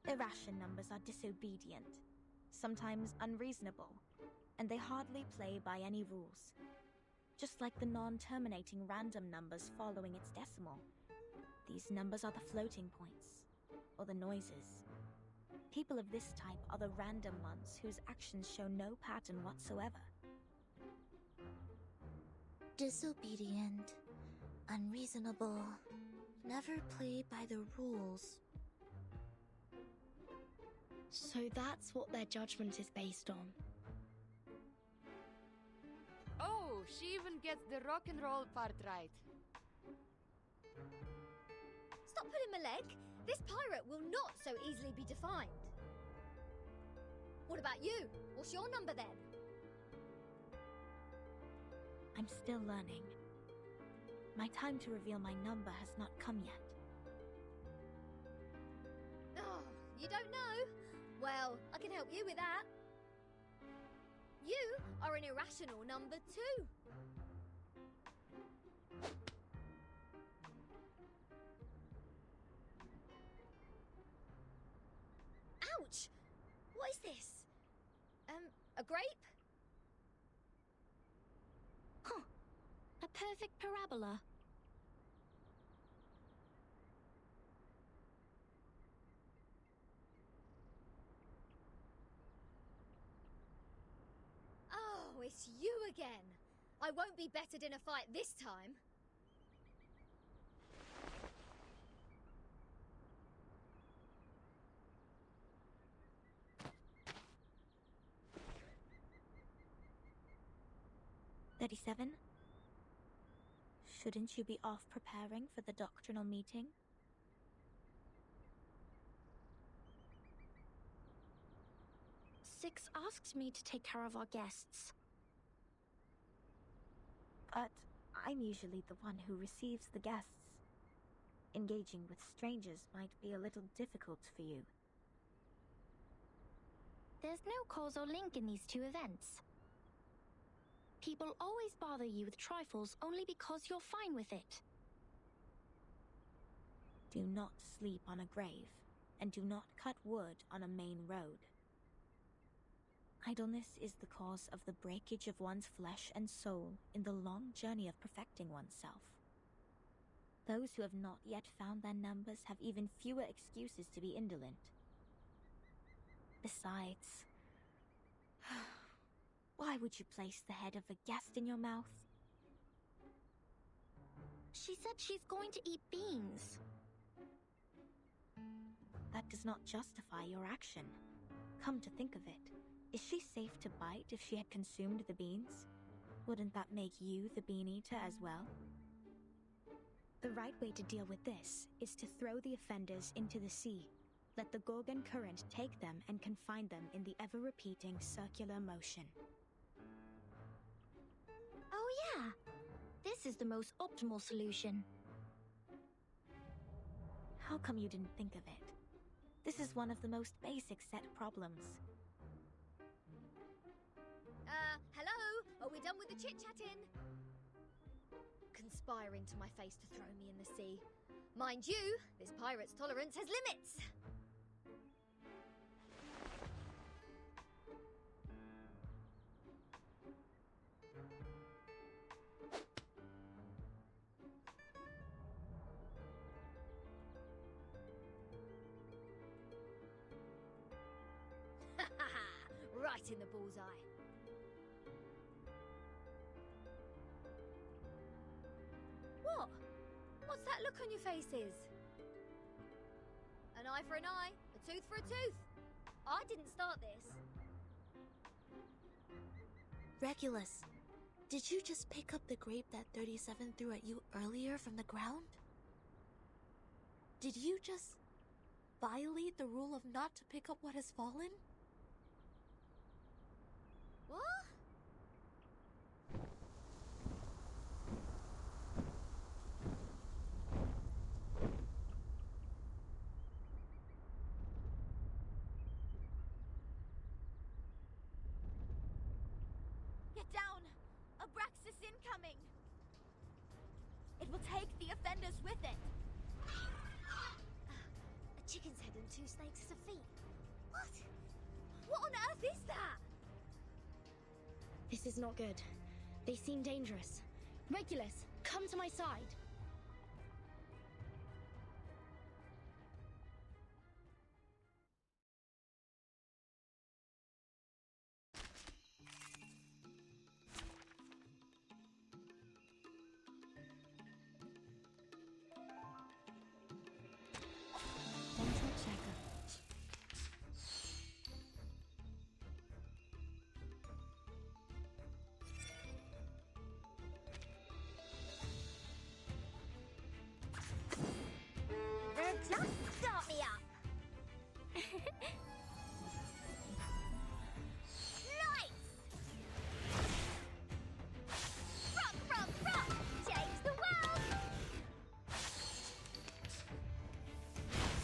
Irrational numbers are disobedient, sometimes unreasonable, and they hardly play by any rules. Just like the non-terminating random numbers following its decimal. These numbers are the floating points, or the noises. People of this type are the random ones whose actions show no pattern whatsoever. Disobedient, unreasonable, never play by the rules. So that's what their judgment is based on. Oh, she even gets the rock and roll part right. Stop pulling my leg. This pirate will not so easily be defined. What about you? What's your number then? I'm still learning. My time to reveal my number has not come yet. Oh, you don't know? Well, I can help you with that. You are an irrational number 2. Ouch! What is this? A grape? Huh. A perfect parabola. Oh, it's you again. I won't be bettered in a fight this time. "37? Shouldn't you be off preparing for the doctrinal meeting?" "6 asked me to take care of our guests. But I'm usually the one who receives the guests. Engaging with strangers might be a little difficult for you." There's no causal link in these two events. People always bother you with trifles only because you're fine with it. Do not sleep on a grave, and do not cut wood on a main road. Idleness is the cause of the breakage of one's flesh and soul in the long journey of perfecting oneself. Those who have not yet found their numbers have even fewer excuses to be indolent. Besides, why would you place the head of a guest in your mouth? She said she's going to eat beans. That does not justify your action. Come to think of it, is she safe to bite if she had consumed the beans? Wouldn't that make you the bean eater as well? The right way to deal with this is to throw the offenders into the sea. Let the Gorgon current take them and confine them in the ever-repeating circular motion. Oh yeah, this is the most optimal solution. How come you didn't think of it? This is one of the most basic set problems. Hello? Are we done with the chit-chatting? Conspiring to my face to throw me in the sea. Mind you, this pirate's tolerance has limits. Right in the bullseye. What? What's that look on your faces? An eye for an eye, a tooth for a tooth. I didn't start this. Regulus, did you just pick up the grape that 37 threw at you earlier from the ground? Did you just violate the rule of not to pick up what has fallen? What? Get down! Abraxas incoming! It will take the offenders with it! A chicken's head and 2 snakes as a feet. What? What on earth is that? This is not good. They seem dangerous. Regulus, come to my side. Dental checker. Just start me up. Nice! Rock! Change the world!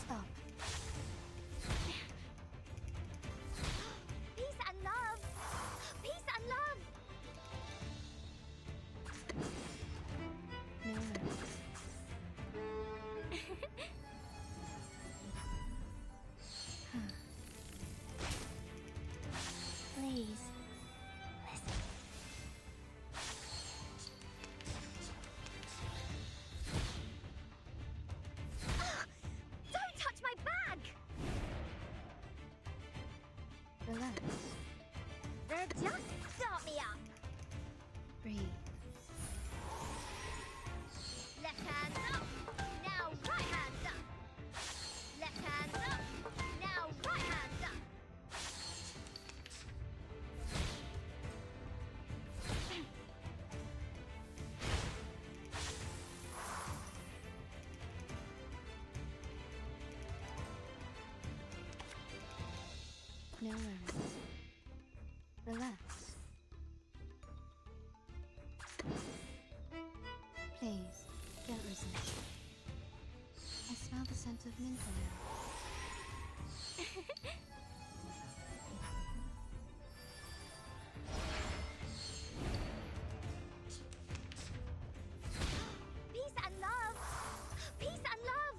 Stop. Peace and love! Peace and love! No. Please, listen. Don't touch my bag! Relax. Just start me up. Breathe. Left hand up. Now right hand up. Left hand up. Now right hand up. No worries. Relax. Please, don't resist. I smell the scent of mint oil. Peace and love. Peace and love.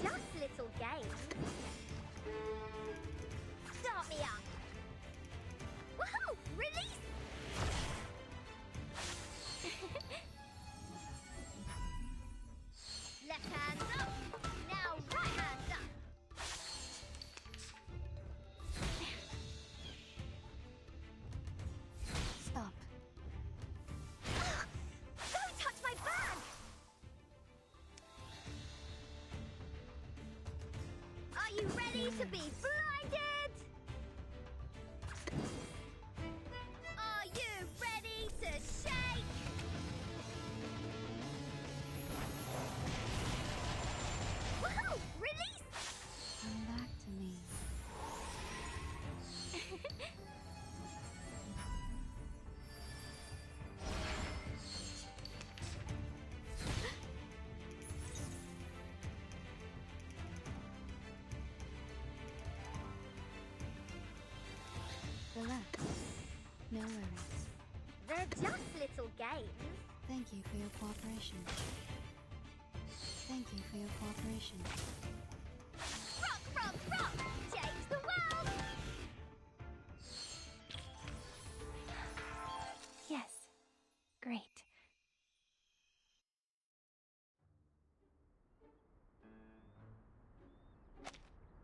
just little games. Start me up. Woohoo! Release! Left hand up. Now right hand up. Stop. Don't touch my bag! Are you ready to be blinded? Are you ready to shake? Woohoo! Release! Come back to me. Relax. No worries. They're just little games. Thank you for your cooperation. Thank you for your cooperation. Rock, rock, rock! Change the world! Yes. Great.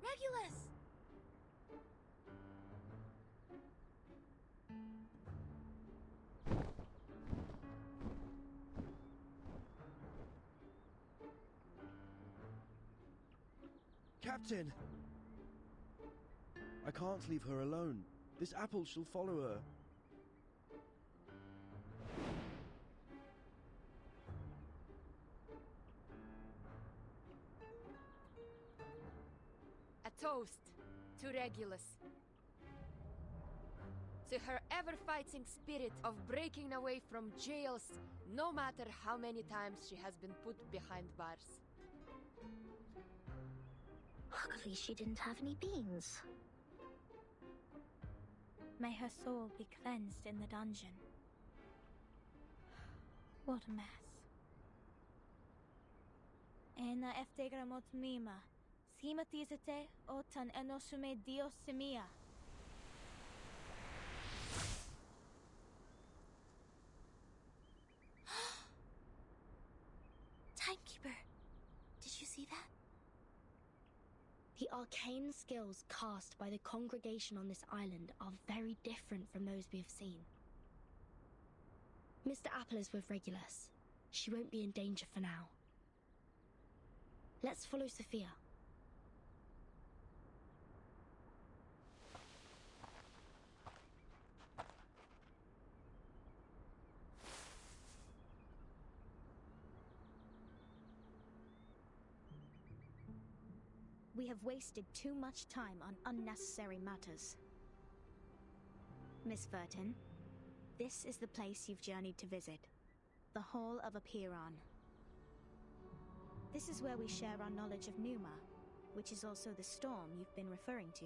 Regulus! Captain! I can't leave her alone. This apple shall follow her. A toast to Regulus. To her ever-fighting spirit of breaking away from jails, no matter how many times she has been put behind bars. Luckily, she didn't have any beans. May her soul be cleansed in the dungeon. What a mess. Ena eftegramot mima. Schematizete otan enosume dios semia. Timekeeper, did you see that? The arcane skills cast by the congregation on this island are very different from those we have seen. Mr. Apple is with Regulus. She won't be in danger for now. Let's follow Sophia. We have wasted too much time on unnecessary matters. Miss Vertin, this is the place you've journeyed to visit. The Hall of Apiron. This is where we share our knowledge of Numa, which is also the storm you've been referring to.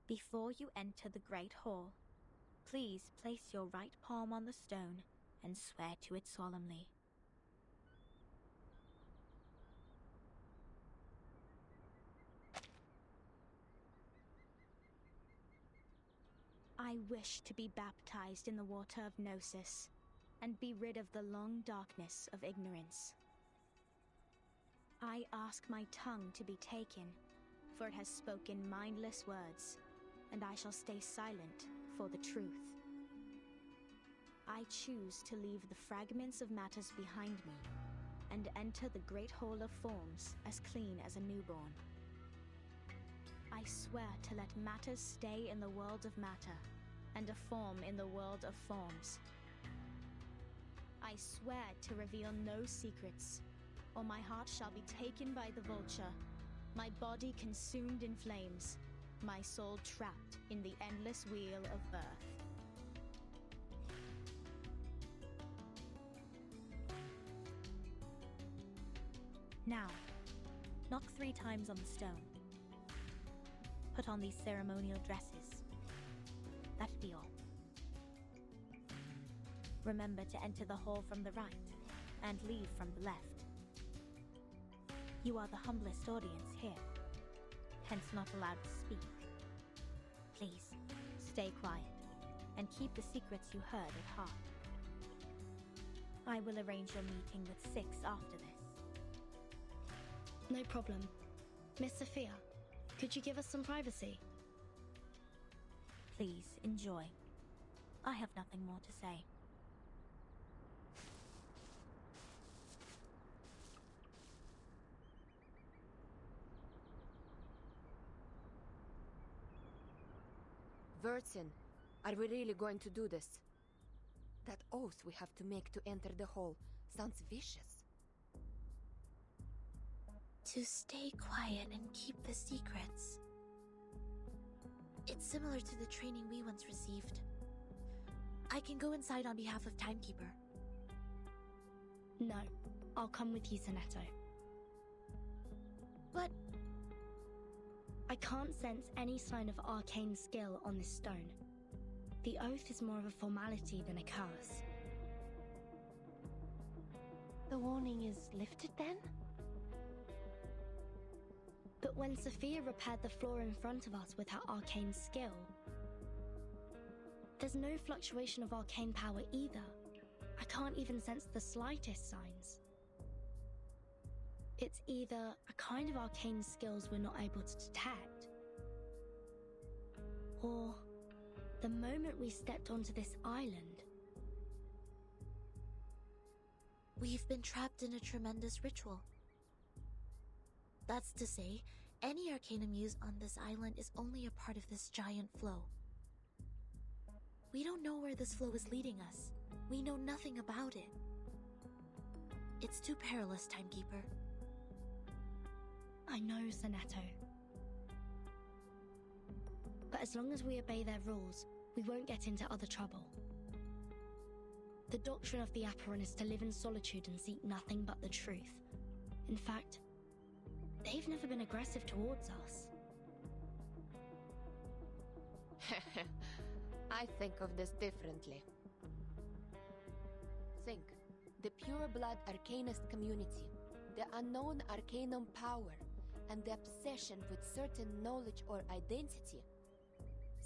Before you enter the Great Hall, please place your right palm on the stone and swear to it solemnly. I wish to be baptized in the water of Gnosis and be rid of the long darkness of ignorance. I ask my tongue to be taken, for it has spoken mindless words, and I shall stay silent for the truth. I choose to leave the fragments of matters behind me and enter the Great Hall of Forms as clean as a newborn. I swear to let matters stay in the world of matter, and a form in the world of forms. I swear to reveal no secrets, or my heart shall be taken by the vulture, my body consumed in flames, my soul trapped in the endless wheel of birth. Now, knock 3 times on the stone. Put on these ceremonial dresses. That'd be all. Remember to enter the hall from the right, and leave from the left. You are the humblest audience here, hence not allowed to speak. Please, stay quiet, and keep the secrets you heard at heart. I will arrange your meeting with 6 after this. No problem. Miss Sophia, could you give us some privacy? Please, enjoy. I have nothing more to say. Vertsin, are we really going to do this? That oath we have to make to enter the hall sounds vicious. To stay quiet and keep the secrets. It's similar to the training we once received. I can go inside on behalf of Timekeeper. No, I'll come with you, Sonetto. But I can't sense any sign of arcane skill on this stone. The oath is more of a formality than a curse. The warning is lifted then? But when Sophia repaired the floor in front of us with her arcane skill, there's no fluctuation of arcane power either. I can't even sense the slightest signs. It's either a kind of arcane skills we're not able to detect, or the moment we stepped onto this island, we've been trapped in a tremendous ritual. That's to say, any arcanum used on this island is only a part of this giant flow. We don't know where this flow is leading us. We know nothing about it. It's too perilous, Timekeeper. I know, Sonetto. But as long as we obey their rules, we won't get into other trouble. The doctrine of the Aperon is to live in solitude and seek nothing but the truth. In fact, they've never been aggressive towards us. I think of this differently. Think, the pure blood arcanist community, the unknown arcanum power, and the obsession with certain knowledge or identity.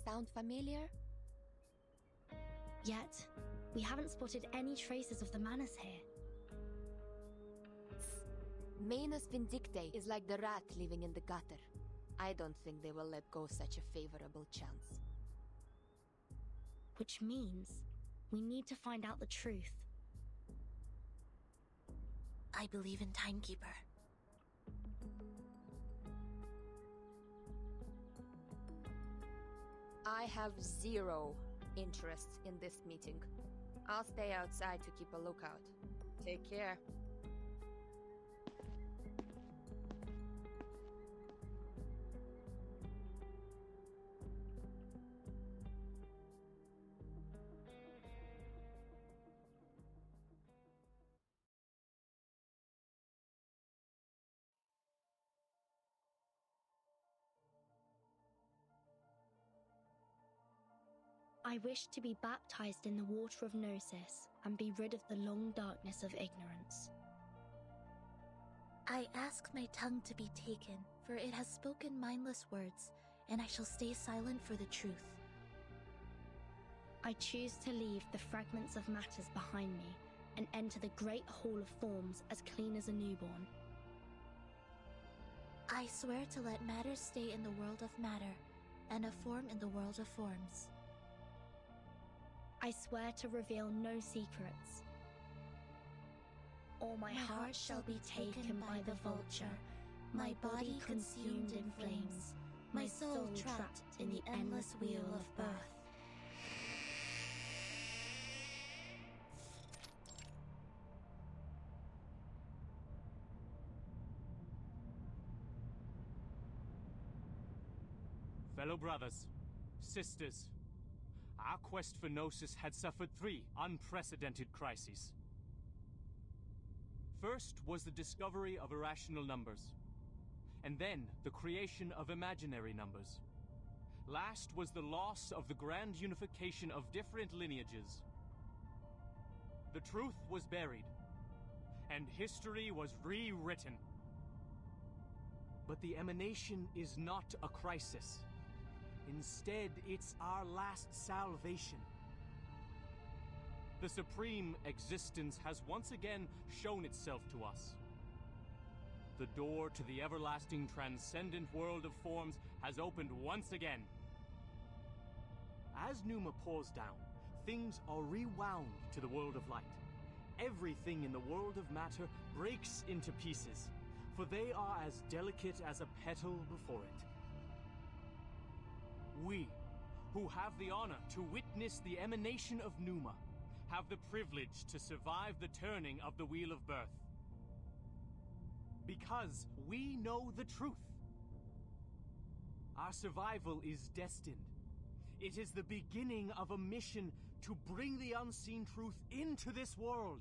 Sound familiar? Yet, we haven't spotted any traces of the Manus here. Manus Vindictae is like the rat living in the gutter. I don't think they will let go such a favorable chance. Which means we need to find out the truth. I believe in Timekeeper. I have 0 interest in this meeting. I'll stay outside to keep a lookout. Take care. I wish to be baptized in the water of Gnosis and be rid of the long darkness of ignorance. I ask my tongue to be taken, for it has spoken mindless words, and I shall stay silent for the truth. I choose to leave the fragments of matters behind me and enter the great hall of forms as clean as a newborn. I swear to let matter stay in the world of matter, and a form in the world of forms. I swear to reveal no secrets. Or my heart shall be taken by the vulture, my body consumed in flames, my soul trapped in the endless wheel of birth. Fellow brothers, sisters, our quest for Gnosis had suffered 3 unprecedented crises. First was the discovery of irrational numbers, and then the creation of imaginary numbers. Last was the loss of the grand unification of different lineages. The truth was buried, and history was rewritten. But the emanation is not a crisis. Instead, it's our last salvation. The supreme existence has once again shown itself to us. The door to the everlasting transcendent world of forms has opened once again. As Numa pours down, things are rewound to the world of light. Everything in the world of matter breaks into pieces, for they are as delicate as a petal before it. We, who have the honor to witness the emanation of Numa, have the privilege to survive the turning of the Wheel of Birth. Because we know the truth. Our survival is destined. It is the beginning of a mission to bring the unseen truth into this world.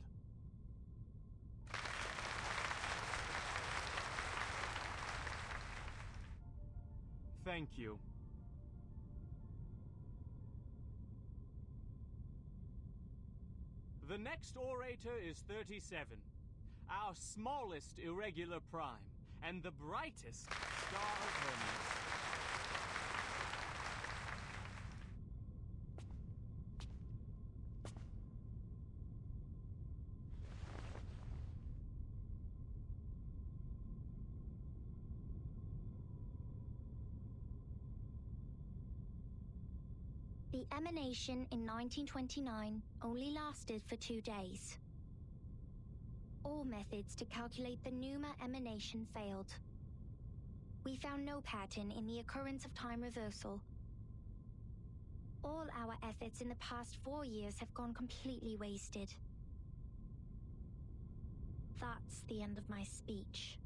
Thank you. The next orator is 37, our smallest irregular prime, and the brightest star of Hermes. The emanation in 1929 only lasted for 2 days. All methods to calculate the Numa emanation failed. We found no pattern in the occurrence of time reversal. All our efforts in the past 4 years have gone completely wasted. That's the end of my speech.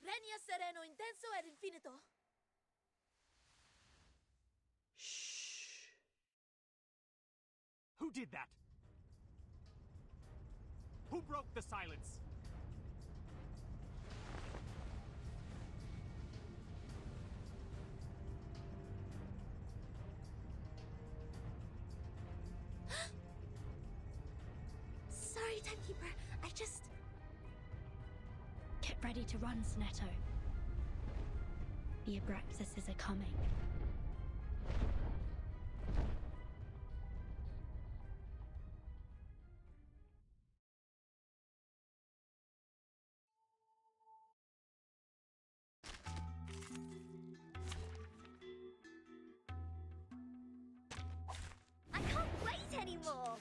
Regna sereno, intenso ed infinito. Shh. Who did that? Who broke the silence? Sorry, Timekeeper. I just... Get ready to run, Snetto. The Abraxases are coming. I can't wait anymore!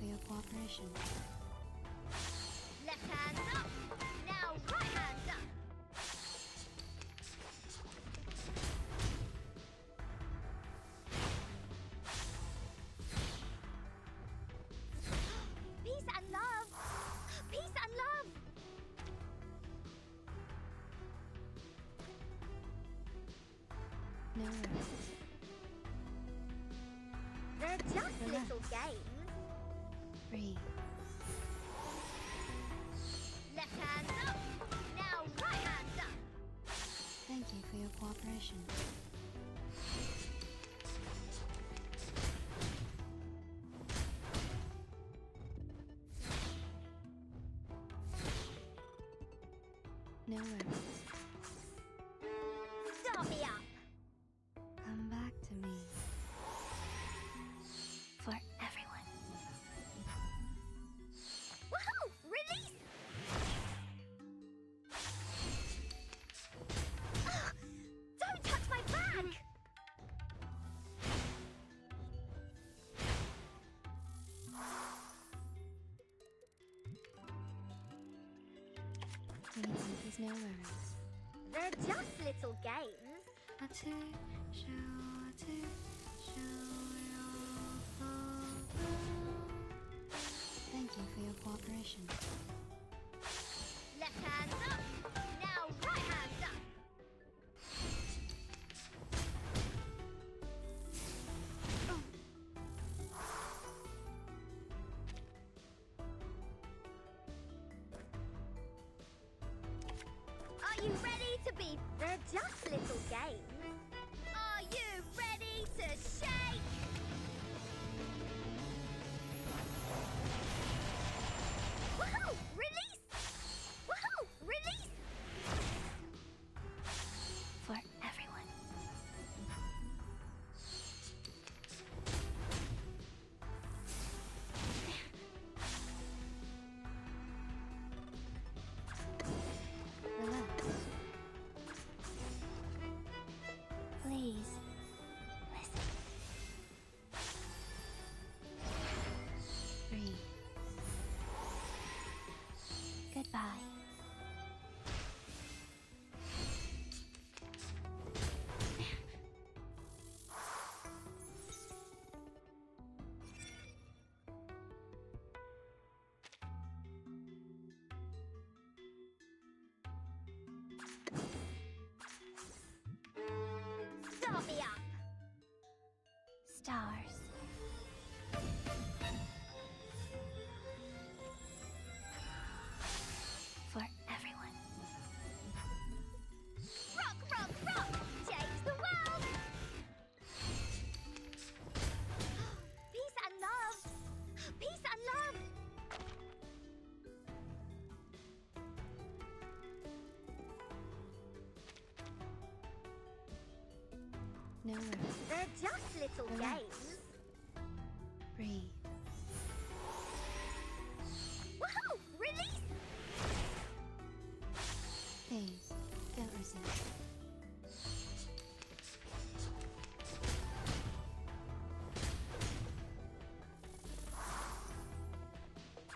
for your cooperation. Left hand up. Now right hand up. Peace and love. Peace and love. No worries. They're just Relax. little games. Breathe. Left hand up. Now right hand up. Thank you for your cooperation. No worries. Start me up. Come back to me. For everyone. Woohoo! Release! Ugh, don't touch my bag! Please, no worries. They're just little games. Thank you for your cooperation. Left hand up. Now right hand up. Are you ready to be? They're just little games. Are you ready to shake? Woohoo! Release! Woohoo! Release! For everyone. Relax. Please, listen. Breathe. Goodbye. Start me up. Stars. For everyone. Rock, rock, rock! Change the world! Peace and love! Peace and love! No worries. They're just little Relax. games. Breathe. Woohoo! Release! Please, don't resist.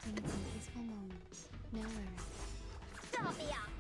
We need some peaceful moments. No worries. Start me up.